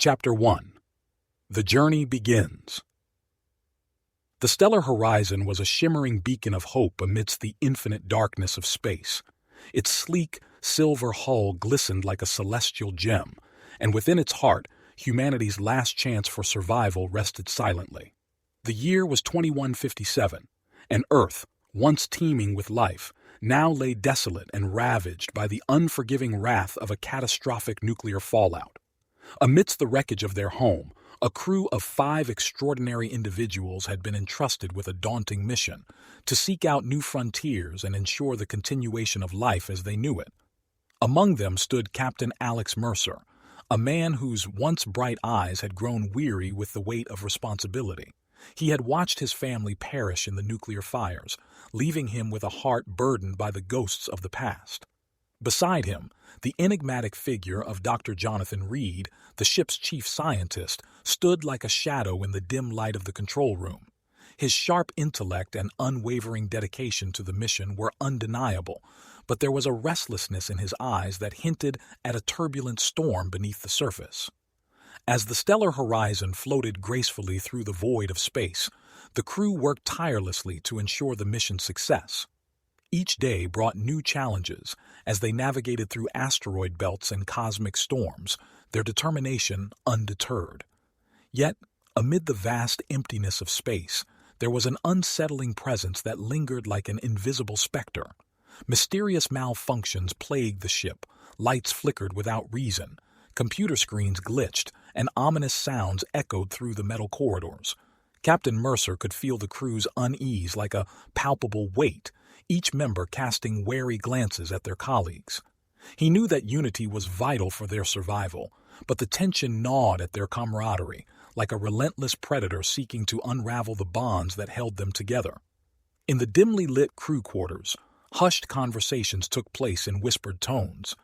Chapter 1. The Journey Begins. The stellar horizon was a shimmering beacon of hope amidst the infinite darkness of space. Its sleek, silver hull glistened like a celestial gem, and within its heart, humanity's last chance for survival rested silently. The year was 2157, and Earth, once teeming with life, now lay desolate and ravaged by the unforgiving wrath of a catastrophic nuclear fallout. Amidst the wreckage of their home, a crew of 5 extraordinary individuals had been entrusted with a daunting mission to seek out new frontiers and ensure the continuation of life as they knew it. Among them stood Captain Alex Mercer, a man whose once bright eyes had grown weary with the weight of responsibility. He had watched his family perish in the nuclear fires, leaving him with a heart burdened by the ghosts of the past. Beside him, the enigmatic figure of Dr. Jonathan Reed, the ship's chief scientist, stood like a shadow in the dim light of the control room. His sharp intellect and unwavering dedication to the mission were undeniable, but there was a restlessness in his eyes that hinted at a turbulent storm beneath the surface. As the stellar horizon floated gracefully through the void of space, the crew worked tirelessly to ensure the mission's success. Each day brought new challenges as they navigated through asteroid belts and cosmic storms, their determination undeterred. Yet, amid the vast emptiness of space, there was an unsettling presence that lingered like an invisible specter. Mysterious malfunctions plagued the ship, lights flickered without reason, computer screens glitched, and ominous sounds echoed through the metal corridors. Captain Mercer could feel the crew's unease like a palpable weight, each member casting wary glances at their colleagues. He knew that unity was vital for their survival, but the tension gnawed at their camaraderie, like a relentless predator seeking to unravel the bonds that held them together. In the dimly lit crew quarters, hushed conversations took place in whispered tones.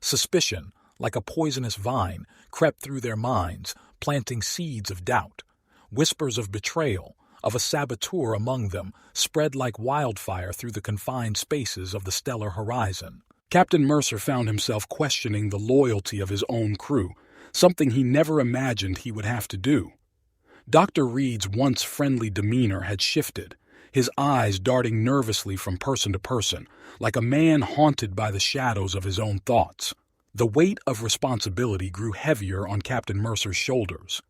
Suspicion, like a poisonous vine, crept through their minds, planting seeds of doubt. Whispers of betrayal, of a saboteur among them, spread like wildfire through the confined spaces of the stellar horizon. Captain Mercer found himself questioning the loyalty of his own crew, something he never imagined he would have to do. Dr. Reed's once friendly demeanor had shifted, his eyes darting nervously from person to person, like a man haunted by the shadows of his own thoughts. The weight of responsibility grew heavier on Captain Mercer's shoulders.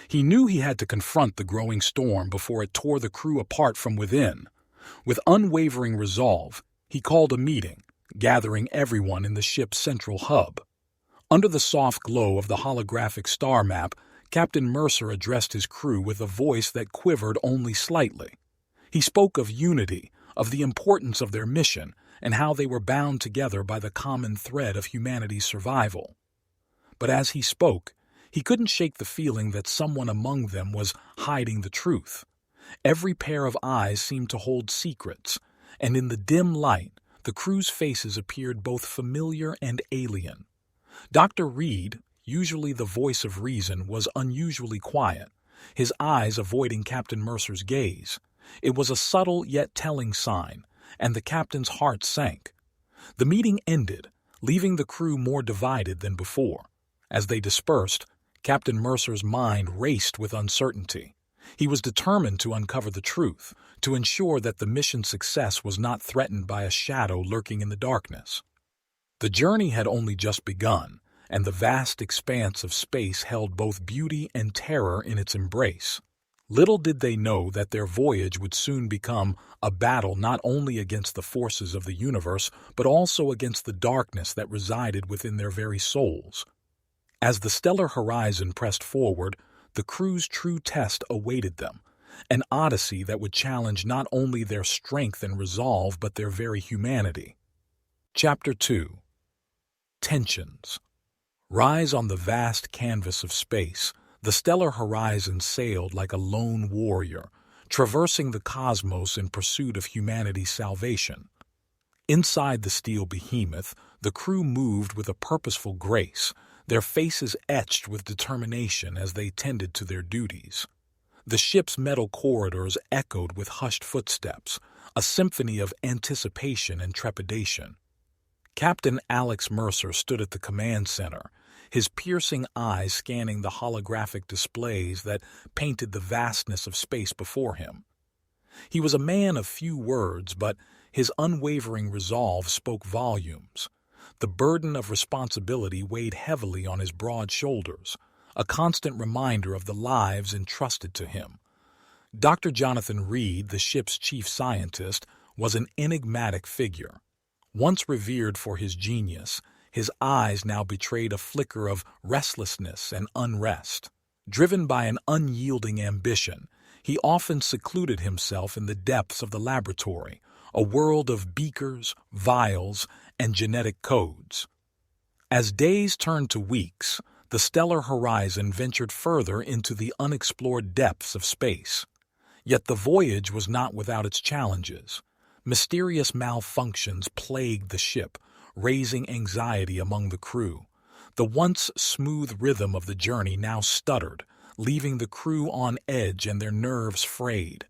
He knew he had to confront the growing storm before it tore the crew apart from within. With unwavering resolve, he called a meeting, gathering everyone in the ship's central hub. Under the soft glow of the holographic star map, Captain Mercer addressed his crew with a voice that quivered only slightly. He spoke of unity, of the importance of their mission, and how they were bound together by the common thread of humanity's survival. But as he spoke, he couldn't shake the feeling that someone among them was hiding the truth. Every pair of eyes seemed to hold secrets, and in the dim light, the crew's faces appeared both familiar and alien. Dr. Reed, usually the voice of reason, was unusually quiet, his eyes avoiding Captain Mercer's gaze. It was a subtle yet telling sign, and the captain's heart sank. The meeting ended, leaving the crew more divided than before. As they dispersed, Captain Mercer's mind raced with uncertainty. He was determined to uncover the truth, to ensure that the mission's success was not threatened by a shadow lurking in the darkness. The journey had only just begun, and the vast expanse of space held both beauty and terror in its embrace. Little did they know that their voyage would soon become a battle not only against the forces of the universe, but also against the darkness that resided within their very souls. As the stellar horizon pressed forward, the crew's true test awaited them, an odyssey that would challenge not only their strength and resolve but their very humanity. Chapter 2. Tensions. Rise on the vast canvas of space, the stellar horizon sailed like a lone warrior, traversing the cosmos in pursuit of humanity's salvation. Inside the steel behemoth, the crew moved with a purposeful grace, their faces etched with determination as they tended to their duties. The ship's metal corridors echoed with hushed footsteps, a symphony of anticipation and trepidation. Captain Alex Mercer stood at the command center, his piercing eyes scanning the holographic displays that painted the vastness of space before him. He was a man of few words, but his unwavering resolve spoke volumes. The burden of responsibility weighed heavily on his broad shoulders, a constant reminder of the lives entrusted to him. Dr. Jonathan Reed, the ship's chief scientist, was an enigmatic figure. Once revered for his genius, his eyes now betrayed a flicker of restlessness and unrest. Driven by an unyielding ambition, he often secluded himself in the depths of the laboratory, a world of beakers, vials, and genetic codes. As days turned to weeks, the stellar horizon ventured further into the unexplored depths of space. Yet the voyage was not without its challenges. Mysterious malfunctions plagued the ship, raising anxiety among the crew. The once smooth rhythm of the journey now stuttered, leaving the crew on edge and their nerves frayed.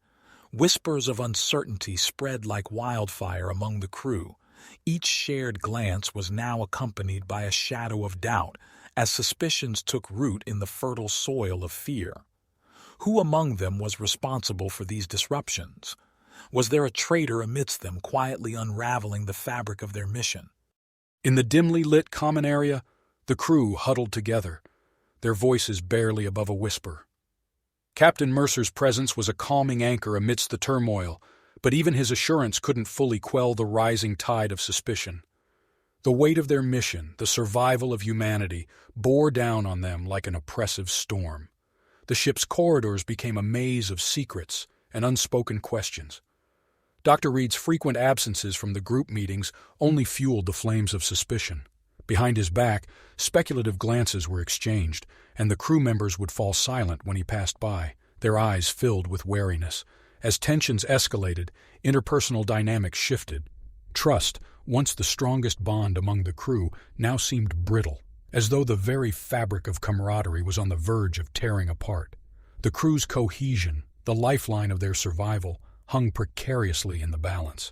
Whispers of uncertainty spread like wildfire among the crew. Each shared glance was now accompanied by a shadow of doubt, as suspicions took root in the fertile soil of fear. Who among them was responsible for these disruptions? Was there a traitor amidst them quietly unraveling the fabric of their mission? In the dimly lit common area, the crew huddled together, their voices barely above a whisper. Captain Mercer's presence was a calming anchor amidst the turmoil, but even his assurance couldn't fully quell the rising tide of suspicion. The weight of their mission, the survival of humanity, bore down on them like an oppressive storm. The ship's corridors became a maze of secrets and unspoken questions. Dr. Reed's frequent absences from the group meetings only fueled the flames of suspicion. Behind his back, speculative glances were exchanged, and the crew members would fall silent when he passed by, their eyes filled with wariness. As tensions escalated, interpersonal dynamics shifted. Trust, once the strongest bond among the crew, now seemed brittle, as though the very fabric of camaraderie was on the verge of tearing apart. The crew's cohesion, the lifeline of their survival, hung precariously in the balance.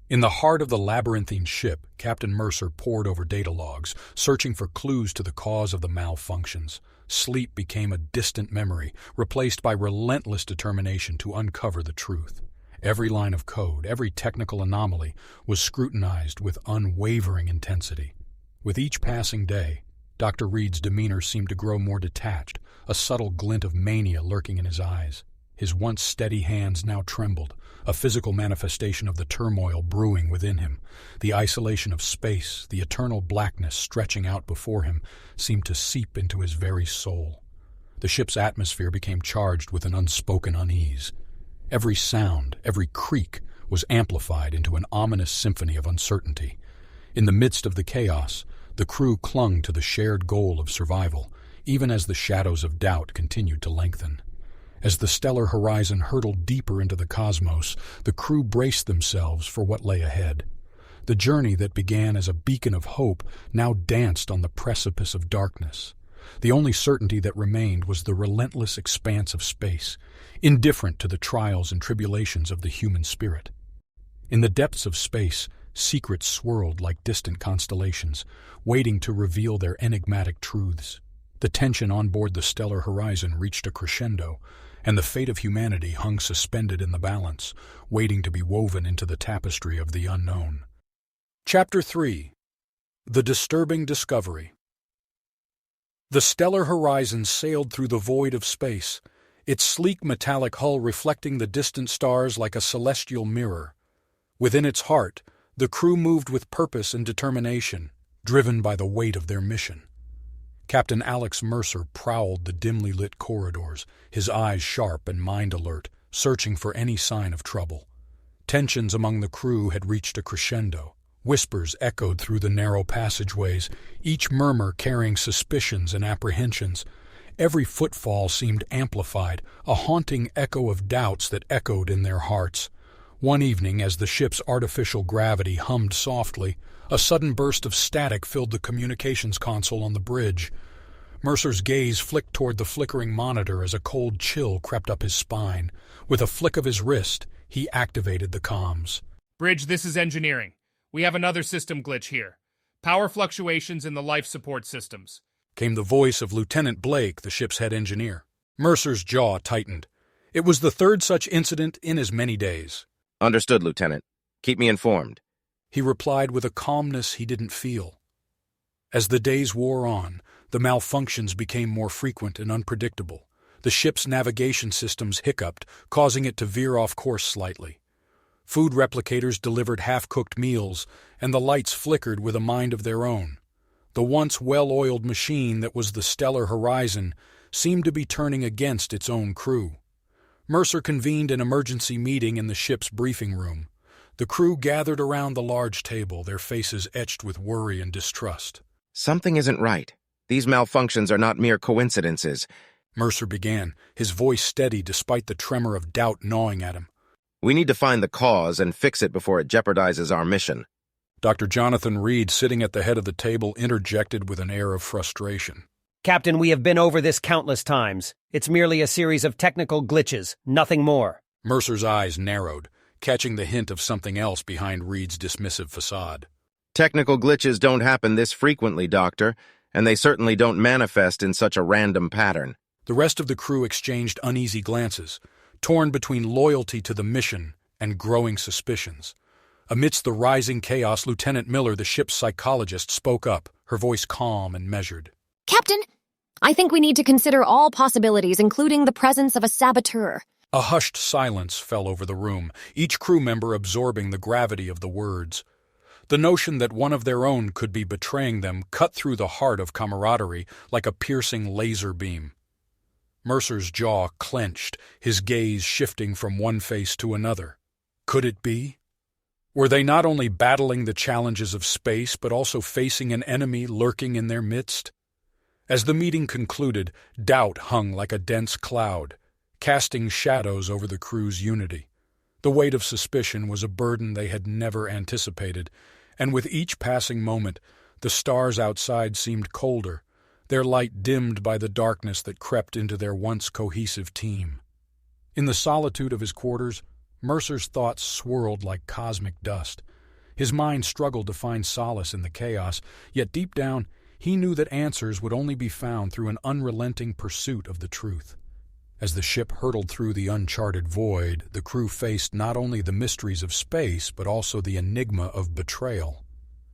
In the heart of the labyrinthine ship, Captain Mercer pored over data logs, searching for clues to the cause of the malfunctions. Sleep became a distant memory, replaced by relentless determination to uncover the truth. Every line of code, every technical anomaly, was scrutinized with unwavering intensity. With each passing day, Dr. Reed's demeanor seemed to grow more detached, a subtle glint of mania lurking in his eyes. His once steady hands now trembled, a physical manifestation of the turmoil brewing within him. The isolation of space, the eternal blackness stretching out before him, seemed to seep into his very soul. The ship's atmosphere became charged with an unspoken unease. Every sound, every creak, was amplified into an ominous symphony of uncertainty. In the midst of the chaos, the crew clung to the shared goal of survival, even as the shadows of doubt continued to lengthen. As the stellar horizon hurtled deeper into the cosmos, the crew braced themselves for what lay ahead. The journey that began as a beacon of hope now danced on the precipice of darkness. The only certainty that remained was the relentless expanse of space, indifferent to the trials and tribulations of the human spirit. In the depths of space, secrets swirled like distant constellations, waiting to reveal their enigmatic truths. The tension on board the stellar horizon reached a crescendo, and the fate of humanity hung suspended in the balance, waiting to be woven into the tapestry of the unknown. Chapter 3. The Disturbing Discovery. The stellar horizon sailed through the void of space, its sleek metallic hull reflecting the distant stars like a celestial mirror. Within its heart, the crew moved with purpose and determination, driven by the weight of their mission. Captain Alex Mercer prowled the dimly lit corridors, his eyes sharp and mind alert, searching for any sign of trouble. Tensions among the crew had reached a crescendo. Whispers echoed through the narrow passageways, each murmur carrying suspicions and apprehensions. Every footfall seemed amplified, a haunting echo of doubts that echoed in their hearts. One evening, as the ship's artificial gravity hummed softly, a sudden burst of static filled the communications console on the bridge. Mercer's gaze flicked toward the flickering monitor as a cold chill crept up his spine. With a flick of his wrist, he activated the comms. Bridge, this is engineering. We have another system glitch here. Power fluctuations in the life support systems. Came the voice of Lieutenant Blake, the ship's head engineer. Mercer's jaw tightened. It was the third such incident in as many days. Understood, Lieutenant. Keep me informed. He replied with a calmness he didn't feel. As the days wore on, the malfunctions became more frequent and unpredictable. The ship's navigation systems hiccuped, causing it to veer off course slightly. Food replicators delivered half-cooked meals, and the lights flickered with a mind of their own. The once well-oiled machine that was the stellar horizon seemed to be turning against its own crew. Mercer convened an emergency meeting in the ship's briefing room. The crew gathered around the large table, their faces etched with worry and distrust. Something isn't right. These malfunctions are not mere coincidences. Mercer began, his voice steady despite the tremor of doubt gnawing at him. We need to find the cause and fix it before it jeopardizes our mission. Dr. Jonathan Reed, sitting at the head of the table, interjected with an air of frustration. Captain, we have been over this countless times. It's merely a series of technical glitches, nothing more. Mercer's eyes narrowed, catching the hint of something else behind Reed's dismissive facade. Technical glitches don't happen this frequently, Doctor, and they certainly don't manifest in such a random pattern. The rest of the crew exchanged uneasy glances, torn between loyalty to the mission and growing suspicions. Amidst the rising chaos, Lieutenant Miller, the ship's psychologist, spoke up, her voice calm and measured. Captain, I think we need to consider all possibilities, including the presence of a saboteur. A hushed silence fell over the room, each crew member absorbing the gravity of the words. The notion that one of their own could be betraying them cut through the heart of camaraderie like a piercing laser beam. Mercer's jaw clenched, his gaze shifting from one face to another. Could it be? Were they not only battling the challenges of space, but also facing an enemy lurking in their midst? As the meeting concluded, doubt hung like a dense cloud, casting shadows over the crew's unity. The weight of suspicion was a burden they had never anticipated, and with each passing moment, the stars outside seemed colder, their light dimmed by the darkness that crept into their once cohesive team. In the solitude of his quarters, Mercer's thoughts swirled like cosmic dust. His mind struggled to find solace in the chaos, yet deep down, he knew that answers would only be found through an unrelenting pursuit of the truth. As the ship hurtled through the uncharted void, the crew faced not only the mysteries of space, but also the enigma of betrayal.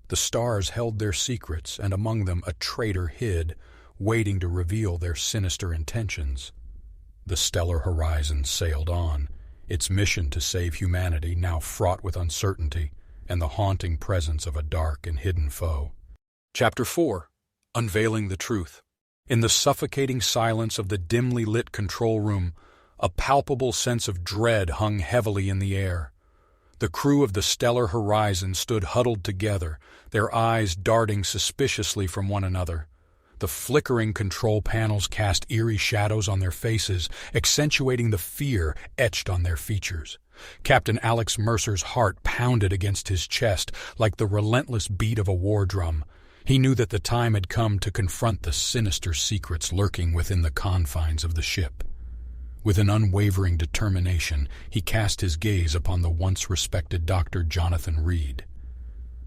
The stars held their secrets, and among them a traitor hid, waiting to reveal their sinister intentions. The stellar horizon sailed on, its mission to save humanity now fraught with uncertainty and the haunting presence of a dark and hidden foe. Chapter 4. Unveiling the Truth. In the suffocating silence of the dimly lit control room, a palpable sense of dread hung heavily in the air. The crew of the stellar horizon stood huddled together, their eyes darting suspiciously from one another. The flickering control panels cast eerie shadows on their faces, accentuating the fear etched on their features. Captain Alex Mercer's heart pounded against his chest like the relentless beat of a war drum. He knew that the time had come to confront the sinister secrets lurking within the confines of the ship. With an unwavering determination, he cast his gaze upon the once-respected Dr. Jonathan Reed.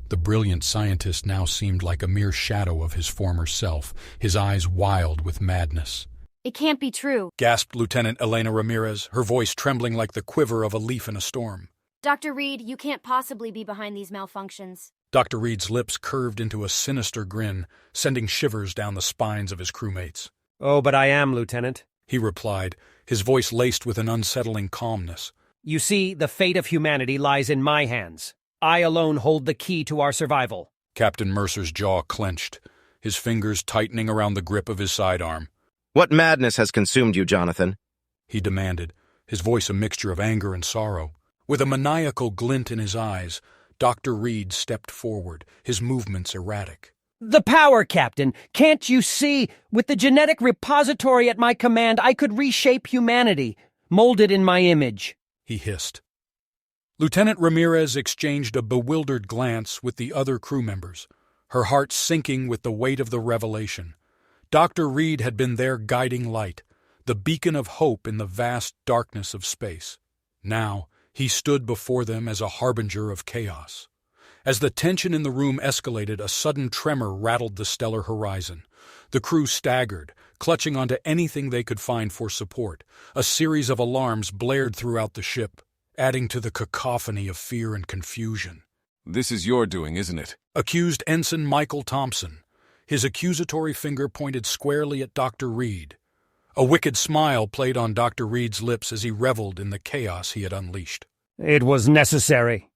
The brilliant scientist now seemed like a mere shadow of his former self, his eyes wild with madness. It can't be true. Gasped Lieutenant Elena Ramirez, her voice trembling like the quiver of a leaf in a storm. Dr. Reed, you can't possibly be behind these malfunctions. Dr. Reed's lips curved into a sinister grin, sending shivers down the spines of his crewmates. Oh, but I am, Lieutenant, he replied, his voice laced with an unsettling calmness. You see, the fate of humanity lies in my hands. I alone hold the key to our survival. Captain Mercer's jaw clenched, his fingers tightening around the grip of his sidearm. What madness has consumed you, Jonathan? He demanded, his voice a mixture of anger and sorrow. With a maniacal glint in his eyes, Dr. Reed stepped forward, his movements erratic. The power, Captain! Can't you see? With the genetic repository at my command, I could reshape humanity, mold it in my image, he hissed. Lieutenant Ramirez exchanged a bewildered glance with the other crew members, her heart sinking with the weight of the revelation. Dr. Reed had been their guiding light, the beacon of hope in the vast darkness of space. Now, he stood before them as a harbinger of chaos. As the tension in the room escalated, a sudden tremor rattled the stellar horizon. The crew staggered, clutching onto anything they could find for support. A series of alarms blared throughout the ship, adding to the cacophony of fear and confusion. "This is your doing, isn't it?" Accused Ensign Michael Thompson. His accusatory finger pointed squarely at Dr. Reed. A wicked smile played on Dr. Reed's lips as he reveled in the chaos he had unleashed. It was necessary,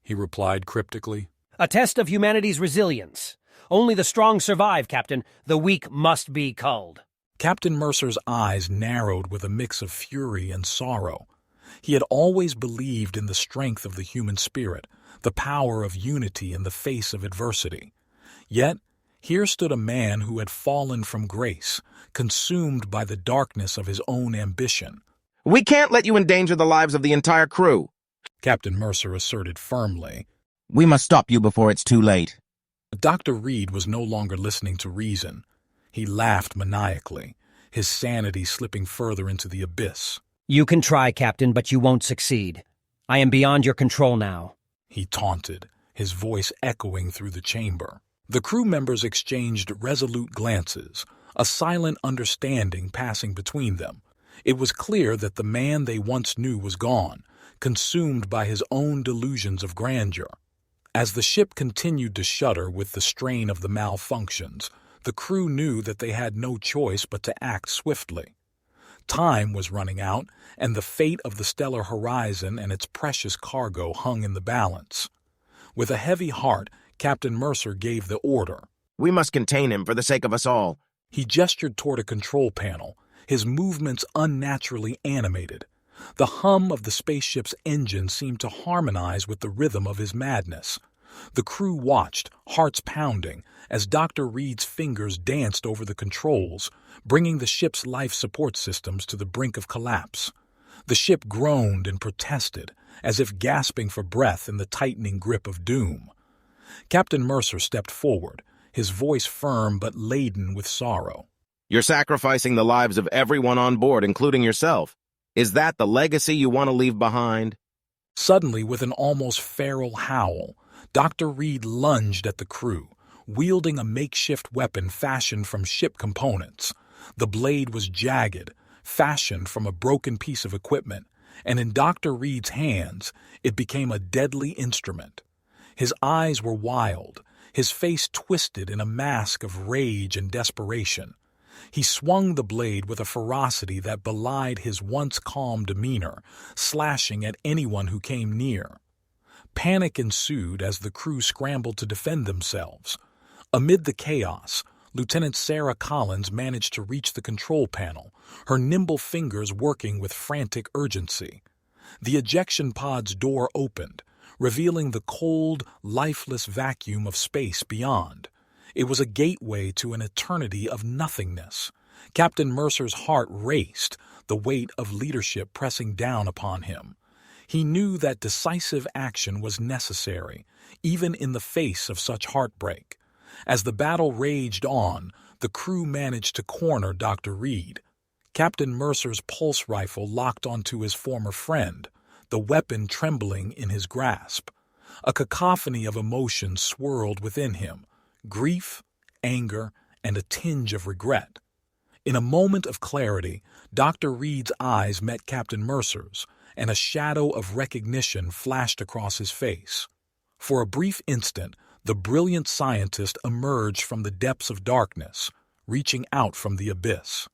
he replied cryptically. A test of humanity's resilience. Only the strong survive, Captain. The weak must be culled. Captain Mercer's eyes narrowed with a mix of fury and sorrow. He had always believed in the strength of the human spirit, the power of unity in the face of adversity. Yet, here stood a man who had fallen from grace, consumed by the darkness of his own ambition. "We can't let you endanger the lives of the entire crew," Captain Mercer asserted firmly. "We must stop you before it's too late." Dr. Reed was no longer listening to reason. He laughed maniacally, his sanity slipping further into the abyss. You can try, Captain, but you won't succeed. I am beyond your control now, he taunted, his voice echoing through the chamber. The crew members exchanged resolute glances, a silent understanding passing between them. It was clear that the man they once knew was gone, consumed by his own delusions of grandeur. As the ship continued to shudder with the strain of the malfunctions, the crew knew that they had no choice but to act swiftly. Time was running out, and the fate of the stellar horizon and its precious cargo hung in the balance. With a heavy heart, Captain Mercer gave the order. "We must contain him for the sake of us all." He gestured toward a control panel, his movements unnaturally animated. The hum of the spaceship's engine seemed to harmonize with the rhythm of his madness. The crew watched, hearts pounding, as Dr. Reed's fingers danced over the controls, bringing the ship's life support systems to the brink of collapse. The ship groaned and protested, as if gasping for breath in the tightening grip of doom. Captain Mercer stepped forward, his voice firm but laden with sorrow. "You're sacrificing the lives of everyone on board, including yourself. Is that the legacy you want to leave behind?" Suddenly, with an almost feral howl, Dr. Reed lunged at the crew, wielding a makeshift weapon fashioned from ship components. The blade was jagged, fashioned from a broken piece of equipment, and in Dr. Reed's hands, it became a deadly instrument. His eyes were wild, his face twisted in a mask of rage and desperation. He swung the blade with a ferocity that belied his once calm demeanor, slashing at anyone who came near. Panic ensued as the crew scrambled to defend themselves. Amid the chaos, Lieutenant Sarah Collins managed to reach the control panel, her nimble fingers working with frantic urgency. The ejection pod's door opened, revealing the cold, lifeless vacuum of space beyond. It was a gateway to an eternity of nothingness. Captain Mercer's heart raced, the weight of leadership pressing down upon him. He knew that decisive action was necessary, even in the face of such heartbreak. As the battle raged on, the crew managed to corner Dr. Reed. Captain Mercer's pulse rifle locked onto his former friend, the weapon trembling in his grasp. A cacophony of emotions swirled within him, grief, anger, and a tinge of regret. In a moment of clarity, Dr. Reed's eyes met Captain Mercer's, and a shadow of recognition flashed across his face. For a brief instant, the brilliant scientist emerged from the depths of darkness, reaching out from the abyss.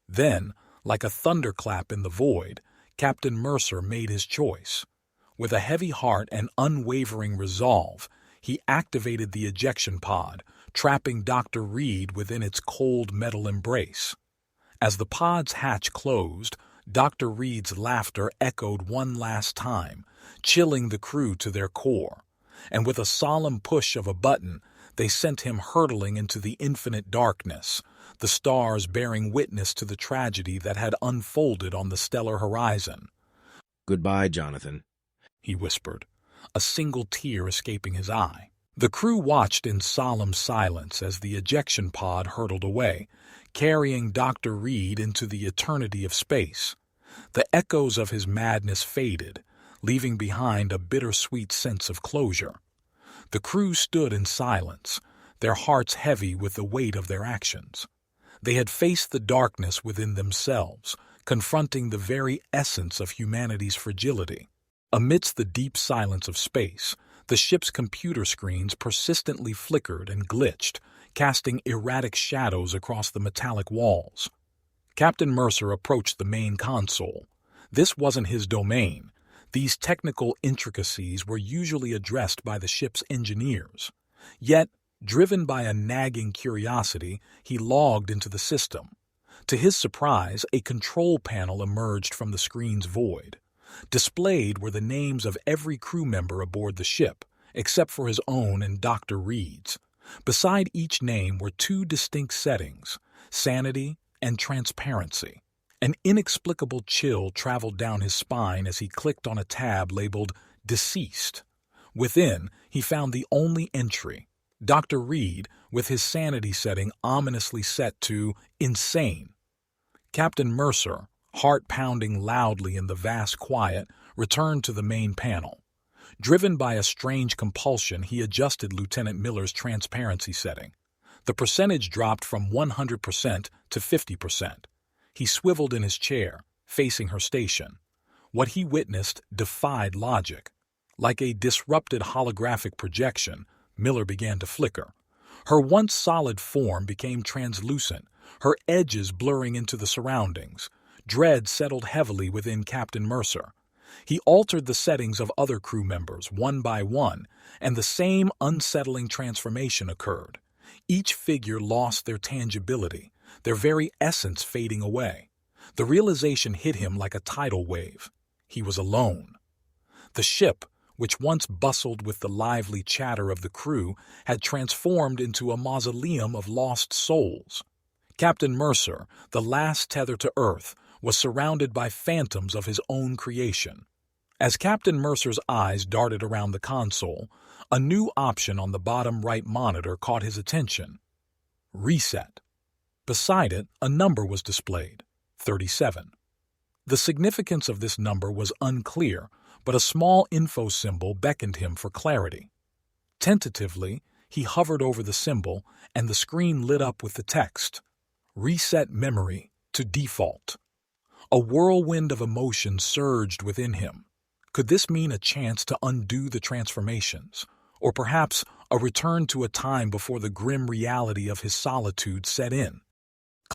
Then, like a thunderclap in the void, Captain Mercer made his choice. With a heavy heart and unwavering resolve, he activated the ejection pod, trapping Dr. Reed within its cold metal embrace. As the pod's hatch closed, Dr. Reed's laughter echoed one last time, chilling the crew to their core, and with a solemn push of a button, they sent him hurtling into the infinite darkness, the stars bearing witness to the tragedy that had unfolded on the stellar horizon. "Goodbye, Jonathan," he whispered, a single tear escaping his eye. The crew watched in solemn silence as the ejection pod hurtled away, carrying Dr. Reed into the eternity of space. The echoes of his madness faded, leaving behind a bittersweet sense of closure. The crew stood in silence, their hearts heavy with the weight of their actions. They had faced the darkness within themselves, confronting the very essence of humanity's fragility. Amidst the deep silence of space, the ship's computer screens persistently flickered and glitched, casting erratic shadows across the metallic walls. Captain Mercer approached the main console. This wasn't his domain. These technical intricacies were usually addressed by the ship's engineers. Yet, driven by a nagging curiosity, he logged into the system. To his surprise, a control panel emerged from the screen's void. Displayed were the names of every crew member aboard the ship, except for his own and Dr. Reed's. Beside each name were two distinct settings, sanity and transparency. An inexplicable chill traveled down his spine as he clicked on a tab labeled Deceased. Within, he found the only entry, Dr. Reed, with his sanity setting ominously set to insane. Captain Mercer, heart pounding loudly in the vast quiet, returned to the main panel. Driven by a strange compulsion, he adjusted Lieutenant Miller's transparency setting. The percentage dropped from 100% to 50%. He swiveled in his chair, facing her station. What he witnessed defied logic. Like a disrupted holographic projection, Miller began to flicker. Her once solid form became translucent, her edges blurring into the surroundings. Dread settled heavily within Captain Mercer. He altered the settings of other crew members one by one, and the same unsettling transformation occurred. Each figure lost their tangibility, their very essence fading away. The realization hit him like a tidal wave. He was alone. The ship, which once bustled with the lively chatter of the crew, had transformed into a mausoleum of lost souls. Captain Mercer, the last tether to Earth, was surrounded by phantoms of his own creation. As Captain Mercer's eyes darted around the console, a new option on the bottom right monitor caught his attention. Reset. Beside it, a number was displayed, 37. The significance of this number was unclear, but a small info symbol beckoned him for clarity. Tentatively, he hovered over the symbol, and the screen lit up with the text, Reset memory to default. A whirlwind of emotion surged within him. Could this mean a chance to undo the transformations, or perhaps a return to a time before the grim reality of his solitude set in?